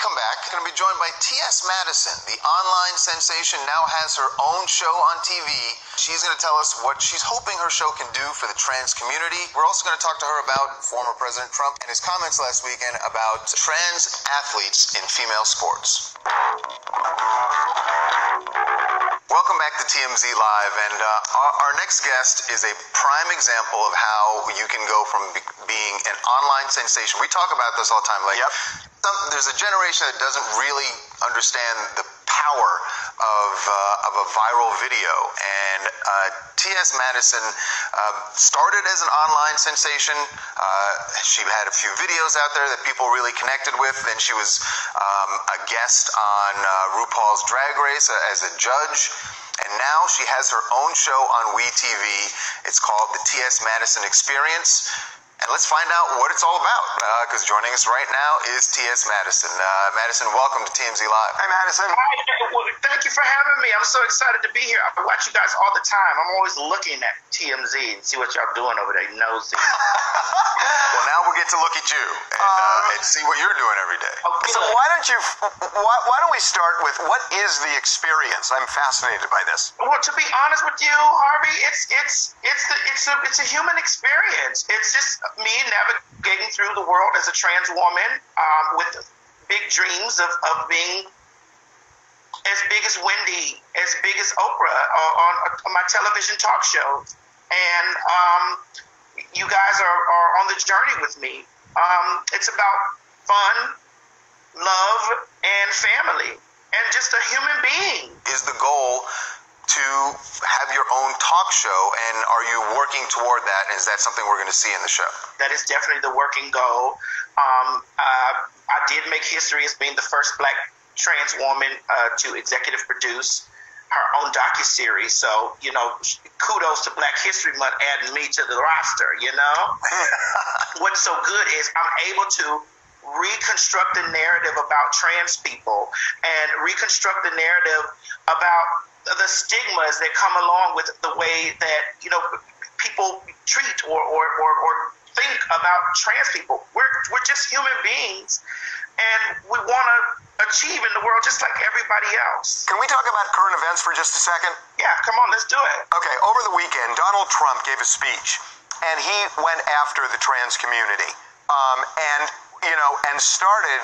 come back, we're going to be joined by T.S. Madison. The online sensation now has her own show on TV. She's going to tell us what she's hoping her show can do for the trans community. We're also going to talk to her about former President Trump and his comments last weekend about trans athletes in female sports. Welcome back to TMZ Live, and our next guest is a prime example of how you can go from being an online sensation. We talk about this all the time. There's a generation that doesn't really understand the power of a viral video, and T.S. Madison started as an online sensation. She had a few videos out there that people really connected with. Then she was a guest on RuPaul's Drag Race as a judge. And now she has her own show on WeTV. It's called the T.S. Madison Experience. And let's find out what it's all about, because joining us right now is T.S. Madison. Madison, welcome to TMZ Live. Hi, Madison. Hi, well, thank you for having me. I'm so excited to be here. I watch you guys all the time. I'm always looking at TMZ and see what y'all doing over there. Nosy. Well, now we'll get to look at you and see what you're doing every day. Okay. So why don't we start with what is the experience? I'm fascinated by this. Well, to be honest with you, Harvey, it's a human experience. It's just me navigating through the world as a trans woman with big dreams of being as big as Wendy, as big as Oprah on my television talk shows. And you guys are on the journey with me. It's about fun, love, and family, and just a human being. Is the goal to have your own talk show, and are you working toward that? And is that something we're going to see in the show? That is definitely the working goal. I did make history as being the first Black trans woman to executive produce her own docuseries. So, kudos to Black History Month adding me to the roster, What's so good is I'm able to reconstruct the narrative about trans people and reconstruct the narrative about the stigmas that come along with the way that, people treat or think about trans people. We're just human beings, and we want to achieve in the world just like everybody else. Can we talk about current events for just a second? Yeah, come on, let's do it. Okay, over the weekend, Donald Trump gave a speech, and he went after the trans community, and started,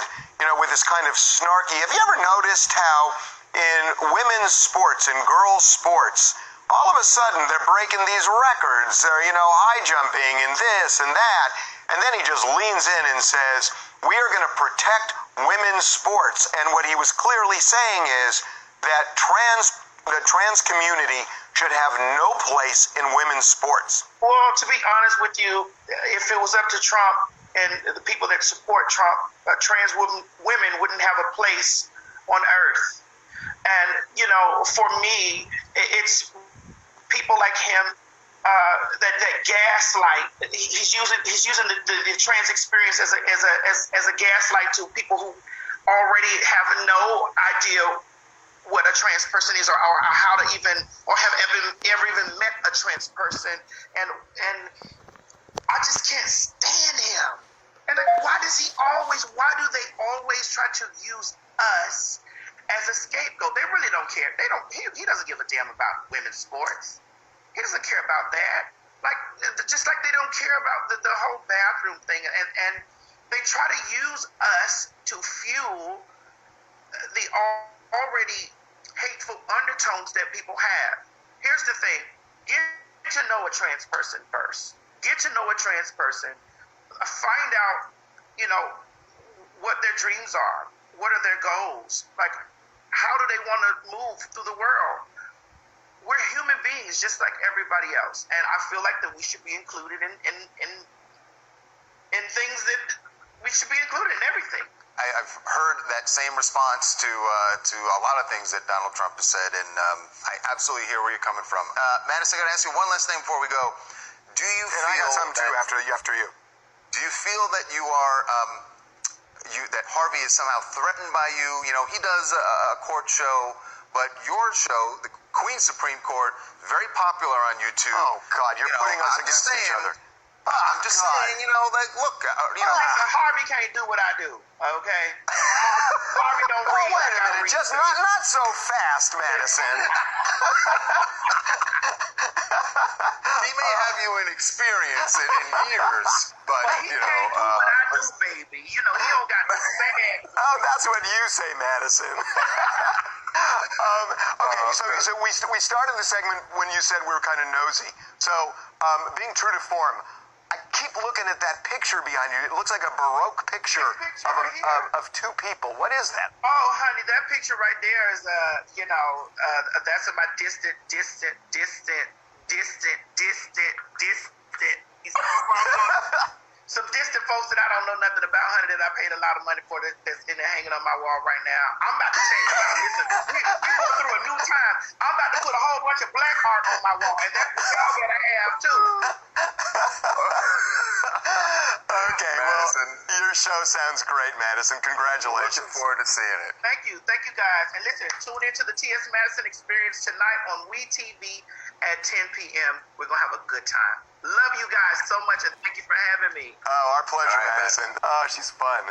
with this kind of snarky. Have you ever noticed how in women's sports and girls' sports, all of a sudden they're breaking these records, they're, high jumping and this and that, and then he just leans in and says, we are going to protect women's sports. And what he was clearly saying is that the trans community should have no place in women's sports. Well, to be honest with you, if it was up to Trump and the people that support Trump, trans women wouldn't have a place on earth. And, for me, it's people like him that gaslight. He's using the trans experience as a gaslight to people who already have no idea what a trans person is, or how to even, or have ever even met a trans person. And I just can't stand him. And why do they always try to use us as a scapegoat? They really don't care. He doesn't give a damn about women's sports. He doesn't care about that. Just like they don't care about the whole bathroom thing. And they try to use us to fuel the already hateful undertones that people have. Here's the thing. Get to know a trans person first. Get to know a trans person. Find out, what their dreams are. What are their goals? How do they want to move through the world? We're human beings just like everybody else. And I feel like that we should be included in things that we should be included in everything. I've heard that same response to a lot of things that Donald Trump has said, and I absolutely hear where you're coming from. Madison, I got to ask you one last thing before we go. Do you feel I got something too after you. Do you feel that you are that Harvey is somehow threatened by you? He does a court show, but your show, the Queen's Supreme Court, very popular on YouTube. Oh God, you're putting us against each other. I'm just saying, look, Harvey can't do what I do, okay? sorry, don't Well, read. wait a minute. Just not so fast, Madison. He may have you in experience in years, but He you can't do know. what I do, baby. You know, he don't got no bag. Oh, that's what you say, Madison. Okay, so we started the segment when you said we were kind of nosy. So, being true to form, I keep looking at that picture behind you. It looks like a Baroque picture picture of, right here. of two people. What is that? Oh, honey, that picture right there is, that's my distant. Some distant folks that I don't know nothing about, honey, that I paid a lot of money for that's in there hanging on my wall right now. I'm about to change it out. Listen, we going through a new time. I'm about to put a whole bunch of black art on my wall, and that's what y'all gotta have, too. Okay, Madison. well, your show sounds great, Madison. Congratulations. Looking forward to seeing it. Thank you, guys. And listen, tune into the T.S. Madison Experience tonight on WeTV at 10 p.m. We're gonna have a good time. Love you guys so much, and thank you for having me. Oh, our pleasure, All right, Madison. Oh, she's fun.